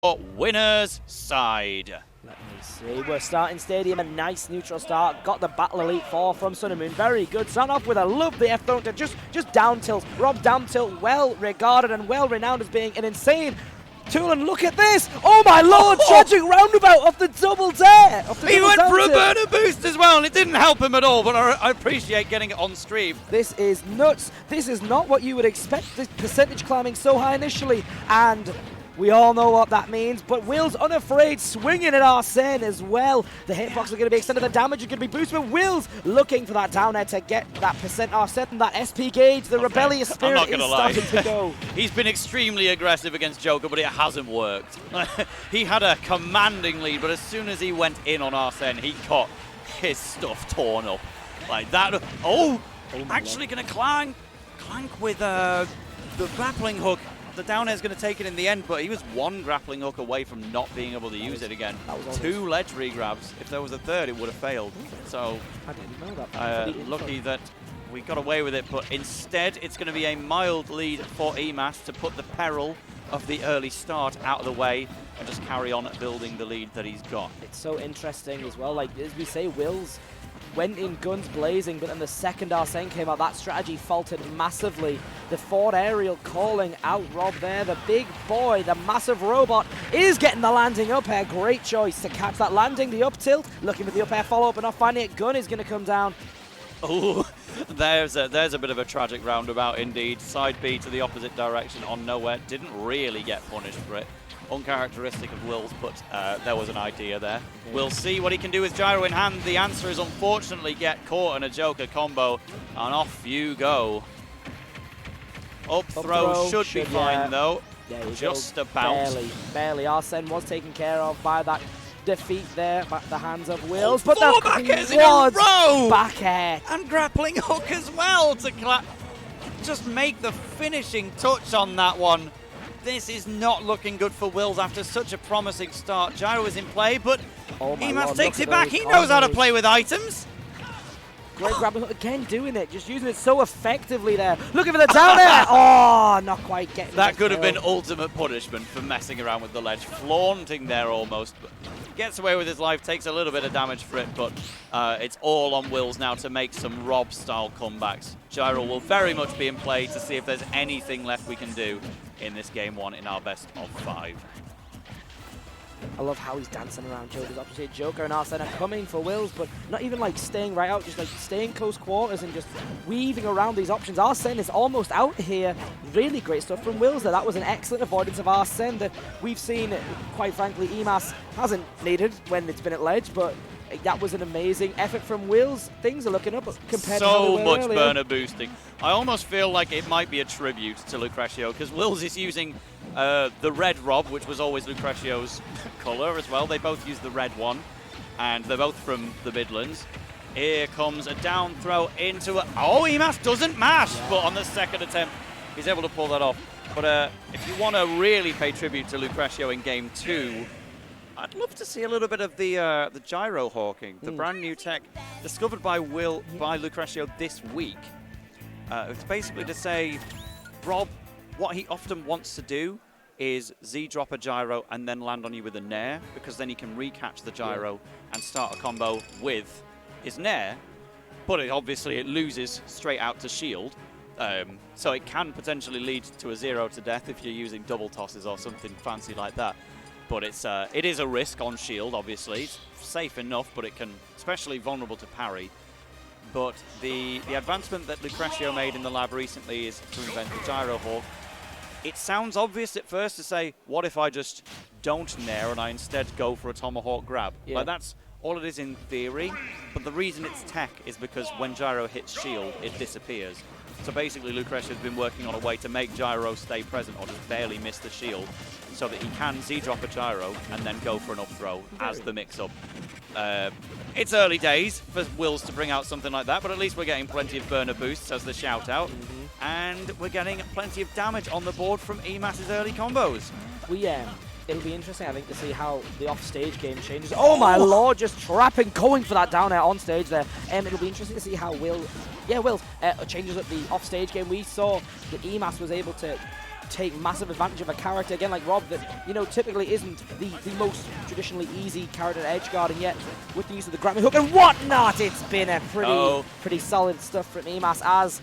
Winner's side. Let me see. We're starting stadium, a nice neutral start. Got the Battle Elite 4 from Sun and Moon. Very good. Start off with a lovely F throw to just down tilt. R.O.B down tilt, well regarded and well renowned as being an insane tool. And look at this! Oh my lord! Tragic roundabout of the double dare! He went for a burner boost as well, and it didn't help him at all, but I appreciate getting it on stream. This is nuts. This is not what you would expect. The percentage climbing so high initially, and we all know what that means, but Willz unafraid, swinging at Arsene as well. The hitbox are going to be extended, the damage is going to be boosted, but Willz looking for that down air to get that percent Arsene and that SP gauge. The rebellious spirit is starting to go. He's been extremely aggressive against Joker, but it hasn't worked. He had a commanding lead, but as soon as he went in on Arsene, he got his stuff torn up. Like that. Oh actually going to clank with the grappling hook. The down air is going to take it in the end, but he was one grappling hook away from not being able to use it again. Two ledge regrabs. If there was a third, it would have failed. So I didn't know that. Lucky that we got away with it, but instead it's going to be a mild lead for eMass to put the peril of the early start out of the way and just carry on building the lead that he's got. It's so interesting as well. Like as we say, Willz went in guns blazing, but then the second Arsene came out, that strategy faltered massively. The forward aerial calling out R.O.B there. The big boy, the massive robot, is getting the landing up air. Great choice to catch that landing, the up tilt, looking for the up air follow-up, but not finding it. Gun is going to come down. Oh, there's a bit of a tragic roundabout indeed. Side B to the opposite direction on nowhere. Didn't really get punished for it. Uncharacteristic of Willz, but there was an idea there. We'll see what he can do with gyro in hand. The answer is unfortunately get caught in a Joker combo, and off you go. Up throw should be fine though. Just about. Barely. Arsene was taken care of by that defeat there at the hands of Willz, but the back airs in a row! Back air. And grappling hook as well to just make the finishing touch on that one. This is not looking good for Willz after such a promising start. Gyro is in play, but eMass takes it back. He knows how to play with items. Great grappling hook again, doing it, just using it so effectively there. Looking for the down air. Oh, not quite getting that. Could have been ultimate punishment for messing around with the ledge, flaunting there almost. But gets away with his life, takes a little bit of damage for it, but it's all on Willz now to make some R.O.B-style comebacks. Gyro will very much be in play to see if there's anything left we can do in this game one in our best of 5. I love how he's dancing around Joker's opposite. Joker and Arsene are coming for Willz, but not even like staying right out, just like staying close quarters and just weaving around these options. Arsene is almost out here. Really great stuff from Willz there. That was an excellent avoidance of Arsene that we've seen, quite frankly, eMass hasn't needed when it's been at ledge, but that was an amazing effort from Willz. Things are looking up compared to how they were much earlier. Burner boosting. I almost feel like it might be a tribute to Lucretio because Willz is using the red R.O.B, which was always Lucretio's color as well. They both use the red one, and they're both from the Midlands. Here comes a down throw into a... Oh, eMass doesn't mash, but on the second attempt, he's able to pull that off. But if you want to really pay tribute to Lucretio in Game 2, I'd love to see a little bit of the gyro hawking, the brand new tech discovered by Lucretio this week. It's basically to say, R.O.B, what he often wants to do is Z-drop a gyro and then land on you with a nair, because then he can recatch the gyro and start a combo with his nair, but it loses straight out to shield. So it can potentially lead to a 0 to death if you're using double tosses or something fancy like that. But it is a risk on shield, obviously. It's safe enough, but it can, especially vulnerable to parry. But the advancement that Lucretio made in the lab recently is to invent the gyro hawk. It sounds obvious at first to say, what if I just don't nair and I instead go for a tomahawk grab? Like that's all it is in theory, but the reason it's tech is because when gyro hits shield, it disappears. So basically Lucretio has been working on a way to make gyro stay present or just barely miss the shield, so that he can Z-drop a gyro and then go for an up throw as the mix-up. It's early days for Willz to bring out something like that, but at least we're getting plenty of burner boosts as the shout-out, and we're getting plenty of damage on the board from eMass's early combos. It'll be interesting, I think, to see how the off-stage game changes. Oh my lord, just trapping, going for that down air on stage there. It'll be interesting to see how Willz changes up the off-stage game. We saw that eMass was able to take massive advantage of a character, again, like R.O.B, that, you know, typically isn't the most traditionally easy character to edge guard, and yet with the use of the grappling hook and whatnot, it's been a pretty solid stuff from eMass as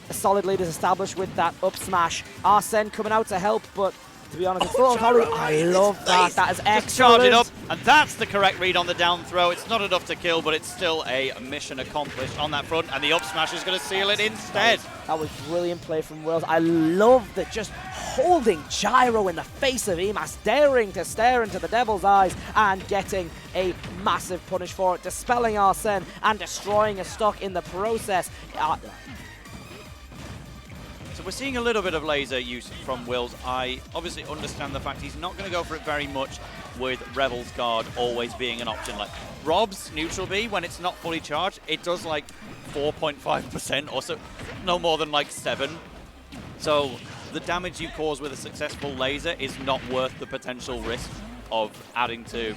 a solid lead is established with that up smash. Arsene coming out to help, but to be honest, it's I love that. That is excellent. Just charge it up, and that's the correct read on the down throw. It's not enough to kill, but it's still a mission accomplished on that front, and the up smash is going to seal it instead. That was brilliant play from Willz. I love that, just holding gyro in the face of eMass, daring to stare into the devil's eyes and getting a massive punish for it, dispelling Arsene and destroying a stock in the process. So we're seeing a little bit of laser use from Willz. I obviously understand the fact he's not going to go for it very much with Rebel's guard always being an option. Like R.O.B's neutral B, when it's not fully charged, it does like 4.5% or so, no more than like 7. So the damage you cause with a successful laser is not worth the potential risk of adding to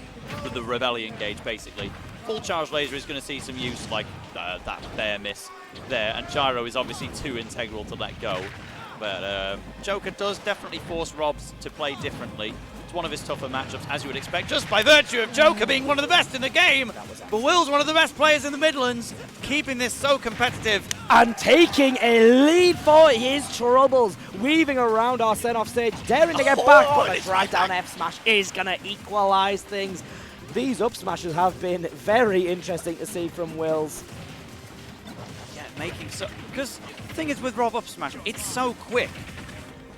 the Rebellion gauge, basically. Full charge laser is going to see some use, like that bare miss there, and gyro is obviously too integral to let go. But Joker does definitely force R.O.B to play differently. It's one of his tougher matchups, as you would expect, just by virtue of Joker being one of the best in the game. But Willz, one of the best players in the Midlands, keeping this so competitive. And taking a lead for his troubles, weaving around Arsene off stage, daring to get back, but a drag down F smash is going to equalize things. These up smashes have been very interesting to see from Willz. Yeah, making so, because the thing is with R.O.B up smash, it's so quick.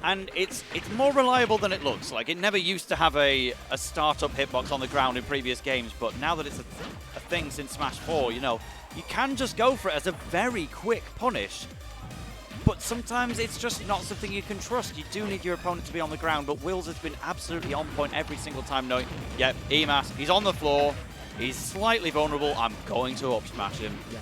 And it's more reliable than it looks. Like, it never used to have a startup hitbox on the ground in previous games, but now that it's a thing since Smash 4, you know, you can just go for it as a very quick punish. But sometimes it's just not something you can trust. You do need your opponent to be on the ground, but Willz has been absolutely on point every single time, knowing, yep, eMass, he's on the floor, he's slightly vulnerable, I'm going to up smash him. Yeah.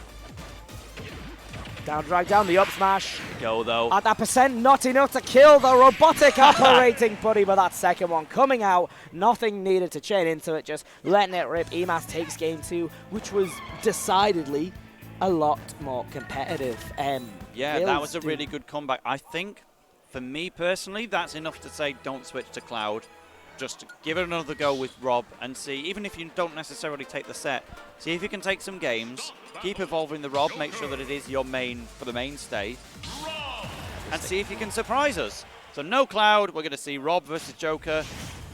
Down, drag down the up smash. Go though. At that percent, not enough to kill the robotic operating buddy, but that second one coming out, nothing needed to chain into it, just letting it rip. eMass takes game 2, which was decidedly a lot more competitive. Yeah, that was a really good comeback. I think, for me personally, that's enough to say don't switch to Cloud. Just give it another go with R.O.B and see, even if you don't necessarily take the set, see if you can take some games, keep evolving the R.O.B, make sure that it is your main for the mainstay, and see if you can surprise us. So no Cloud, we're going to see R.O.B versus Joker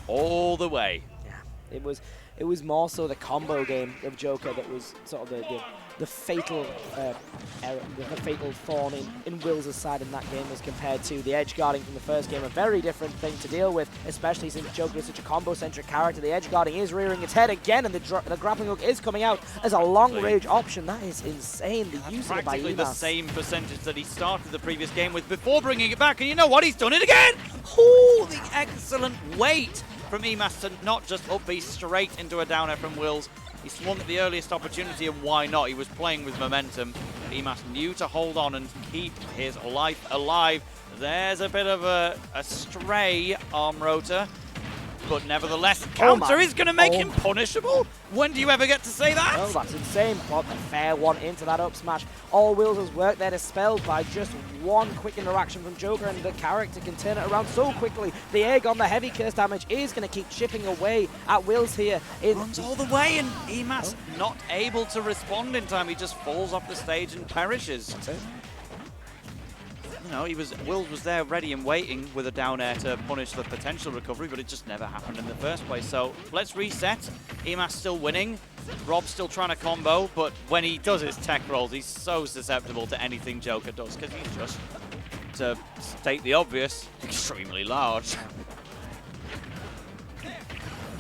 all the way. Yeah, it was more so the combo game of Joker that was sort of the fatal error, the fatal thorn in Willz' side in that game as compared to the edge guarding from the first game. A very different thing to deal with, especially since Joker is such a combo-centric character. The edge guarding is rearing its head again, and the grappling hook is coming out as a long-range option. That is insane, the use of it by eMass. Practically the same percentage that he started the previous game with before bringing it back, and you know what? He's done it again! Oh, the excellent weight from eMass to not just up B straight into a down air from Willz. He swung at the earliest opportunity, and why not? He was playing with momentum. eMass knew to hold on and keep his life alive. There's a bit of a stray arm rotor, but nevertheless, counter is going to make him punishable. When do you ever get to say that? Oh, that's insane. But a fair one into that up smash. All Willz' work there dispelled by just one quick interaction from Joker, and the character can turn it around so quickly. The egg on the heavy curse damage is going to keep chipping away at Willz here. It runs all the way, and eMass not able to respond in time. He just falls off the stage and perishes. That's it. You know, Willz was there ready and waiting with a down air to punish the potential recovery, but it just never happened in the first place. So let's reset. eMass still winning. R.O.B still trying to combo, but when he does his tech rolls, he's so susceptible to anything Joker does, because he's just, to state the obvious, extremely large.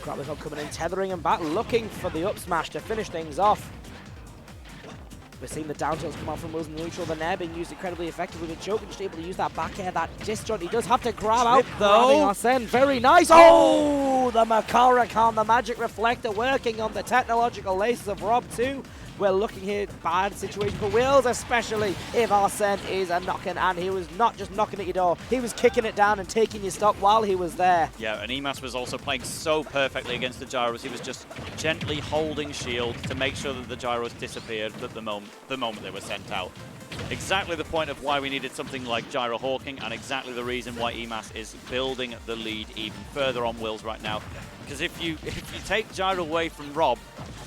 Grappling hook coming in, tethering him back, looking for the up smash to finish things off. We're seeing the down tilts come out from Willz in the neutral. The nair being used incredibly effectively, but Joker just able to use that back air, that disjoint. He does have to grab out, grabbing Arsene. Very nice. Oh, the Makarakan, the magic reflector working on the technological laces of R.O.B too. We're looking here, bad situation for Willz, especially if Arsene is a knocking, and he was not just knocking at your door, he was kicking it down and taking your stock while he was there. Yeah, and eMass was also playing so perfectly against the gyros. He was just gently holding shield to make sure that the gyros disappeared at the moment they were sent out. exactly the point of why we needed something like gyro hawking, and exactly the reason why eMass is building the lead even further on Willz right now. Because if you take gyro away from Rob,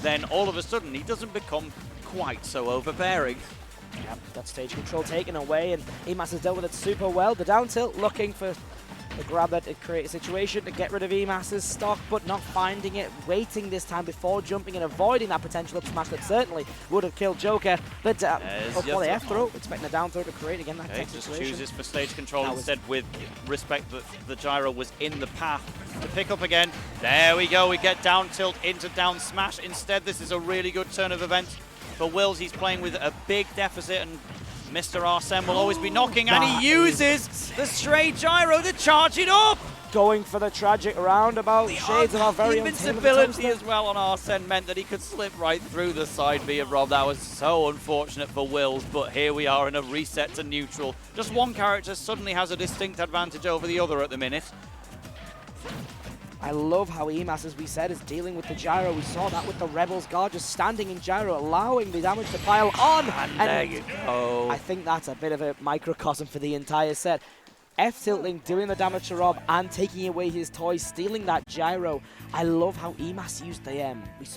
then all of a sudden he doesn't become quite so overbearing. Yep, that stage control taken away, and eMass has dealt with it super well. The down tilt looking for the grab that to create a situation to get rid of eMass's stock, but not finding it, waiting this time before jumping and avoiding that potential up smash that certainly would have killed Joker. But for the F throw, expecting a down throw to create again that Okay, situation. just chooses for stage control instead, with respect that the gyro was in the path. The pick up again. There we go. We get down tilt into down smash. Instead, this is a really good turn of events for Willz. He's playing with a big deficit, and Mr. Arsene will always be knocking, and he uses the straight gyro to charge it up. Going for the tragic roundabout. Shades of our very own invincibility as well on Arsene meant that he could slip right through the side B of Rob. That was so unfortunate for Willz, but here we are in a reset to neutral. Just one character suddenly has a distinct advantage over the other at the minute. I love how eMass, as we said, is dealing with the gyro. We saw that with the Rebels guard just standing in gyro, allowing the damage to pile on. And there you go. I think that's a bit of a microcosm for the entire set. F-tilting, doing the damage to Rob and taking away his toys, stealing that gyro. I love how eMass used the we saw